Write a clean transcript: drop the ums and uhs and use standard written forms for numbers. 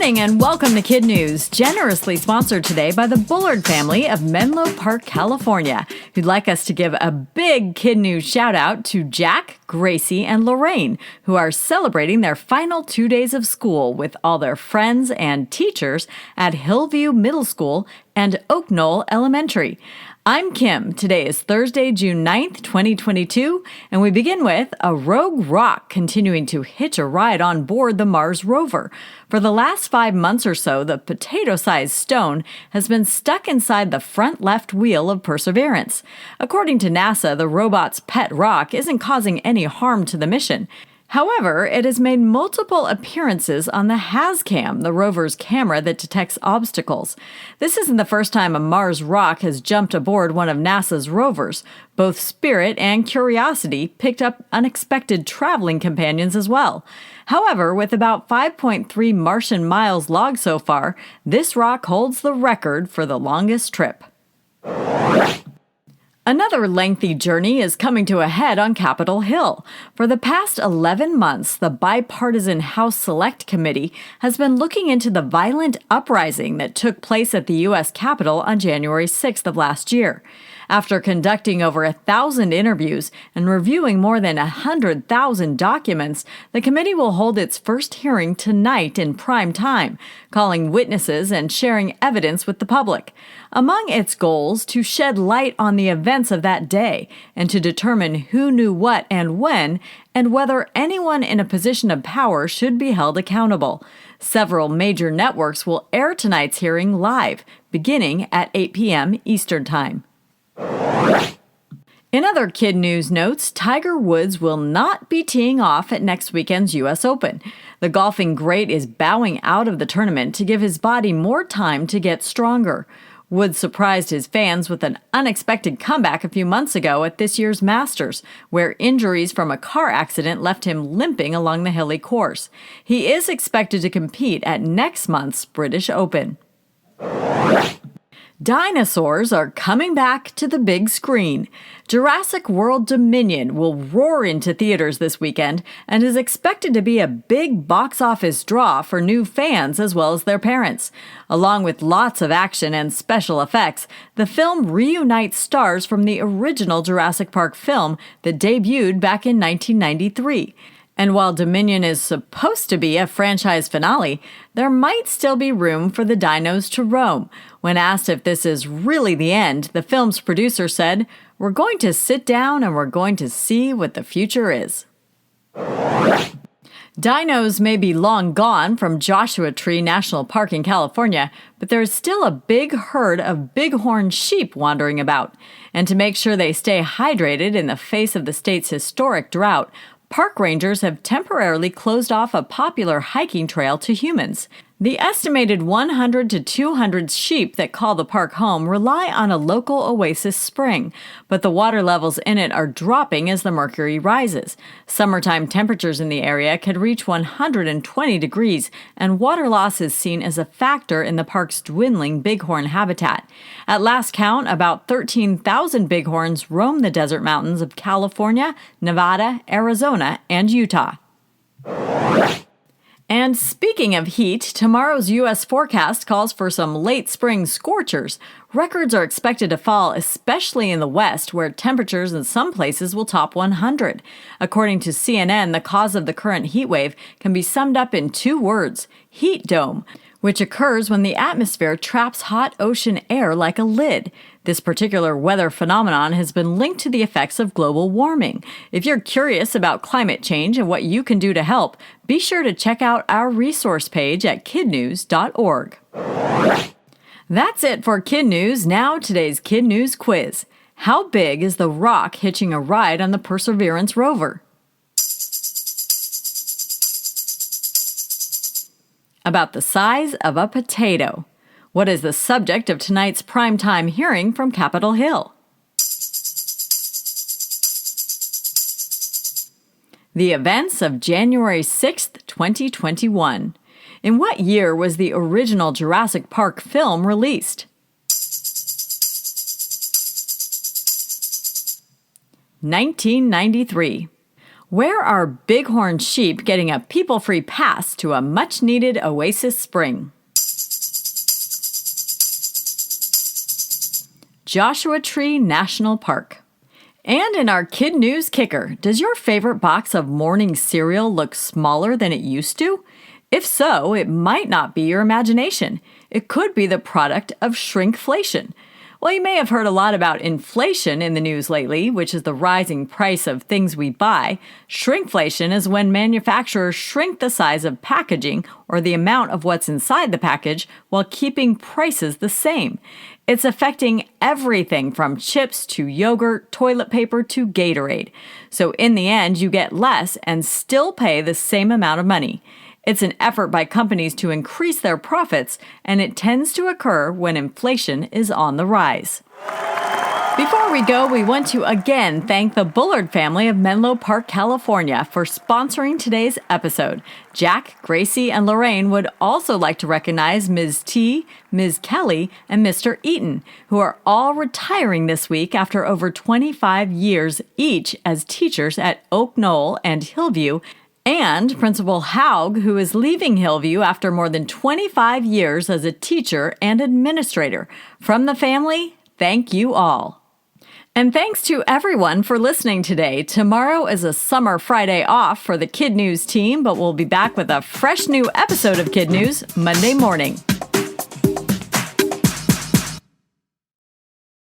morning and welcome to KidNuz, generously sponsored today by the Bullard family of Menlo Park, California, who'd like us to give a big KidNuz shout out to Jack, Gracie, and Lorraine, who are celebrating their final 2 days of school with all their friends and teachers at Hillview Middle School and Oak Knoll Elementary. I'm Kim. Today is Thursday, June 9th, 2022, and we begin with a rogue rock continuing to hitch a ride on board the Mars rover. For the last 5 months or so, the potato-sized stone has been stuck inside the front left wheel of Perseverance. According to NASA, the robot's pet rock isn't causing any harm to the mission. However, it has made multiple appearances on the HazCam, the rover's camera that detects obstacles. This isn't the first time a Mars rock has jumped aboard one of NASA's rovers. Both Spirit and Curiosity picked up unexpected traveling companions as well. However, with about 5.3 Martian miles logged so far, this rock holds the record for the longest trip. Another lengthy journey is coming to a head on Capitol Hill. For the past 11 months, the bipartisan House Select Committee has been looking into the violent uprising that took place at the U.S. Capitol on January 6th of last year. After conducting over 1,000 interviews and reviewing more than 100,000 documents, the committee will hold its first hearing tonight in prime time, calling witnesses and sharing evidence with the public. Among its goals, to shed light on the events of that day and to determine who knew what and when, and whether anyone in a position of power should be held accountable. Several major networks will air tonight's hearing live, beginning at 8 p.m. Eastern Time. In other KidNuz notes, Tiger Woods will not be teeing off at next weekend's U.S. Open. The golfing great is bowing out of the tournament to give his body more time to get stronger. Woods surprised his fans with an unexpected comeback a few months ago at this year's Masters, where injuries from a car accident left him limping along the hilly course. He is expected to compete at next month's British Open. Dinosaurs are coming back to the big screen. Jurassic World Dominion will roar into theaters this weekend and is expected to be a big box office draw for new fans as well as their parents. Along with lots of action and special effects, the film reunites stars from the original Jurassic Park film that debuted back in 1993. And while Dominion is supposed to be a franchise finale, there might still be room for the dinos to roam. When asked if this is really the end, the film's producer said, "We're going to sit down and we're going to see what the future is." Dinos may be long gone from Joshua Tree National Park in California, but there's still a big herd of Bighorn sheep wandering about. And to make sure they stay hydrated in the face of the state's historic drought, park rangers have temporarily closed off a popular hiking trail to humans. The estimated 100 to 200 sheep that call the park home rely on a local Oasis spring, but the water levels in it are dropping as the mercury rises. Summertime temperatures in the area could reach 120 degrees, and water loss is seen as a factor in the park's dwindling bighorn habitat. At last count, about 13,000 bighorns roam the desert mountains of California, Nevada, Arizona, and Utah. And speaking of heat, tomorrow's U.S. forecast calls for some late spring scorchers. Records are expected to fall, especially in the west, where temperatures in some places will top 100. According to CNN, the cause of the current heat wave can be summed up in 2 words: heat dome, which occurs when the atmosphere traps hot ocean air like a lid. This particular weather phenomenon has been linked to the effects of global warming. If you're curious about climate change and what you can do to help, be sure to check out our resource page at kidnuz.org. That's it for KidNuz. Now today's KidNuz quiz. How big is the rock hitching a ride on the Perseverance rover? About the size of a potato. What is the subject of tonight's primetime hearing from Capitol Hill? The events of January 6th, 2021. In what year was the original Jurassic Park film released? 1993. Where are Bighorn sheep getting a people-free pass to a much-needed Oasis spring? Joshua Tree National Park. And in our Kid News Kicker, does your favorite box of morning cereal look smaller than it used to? If so, it might not be your imagination. It could be the product of shrinkflation. Well, you may have heard a lot about inflation in the news lately, which is the rising price of things we buy. Shrinkflation is when manufacturers shrink the size of packaging or the amount of what's inside the package while keeping prices the same. It's affecting everything from chips to yogurt, toilet paper to Gatorade. So in the end, you get less and still pay the same amount of money. It's an effort by companies to increase their profits, and it tends to occur when inflation is on the rise. Before we go, we want to again thank the Bullard family of Menlo Park, California for sponsoring today's episode. Jack, Gracie, and Lorraine would also like to recognize Ms. T, Ms. Kelly, and Mr. Eaton, who are all retiring this week after over 25 years each as teachers at Oak Knoll and Hillview, and Principal Haug, who is leaving Hillview after more than 25 years as a teacher and administrator. From the family, thank you all. And thanks to everyone for listening today. Tomorrow is a summer Friday off for the Kid News team, but we'll be back with a fresh new episode of Kid News Monday morning.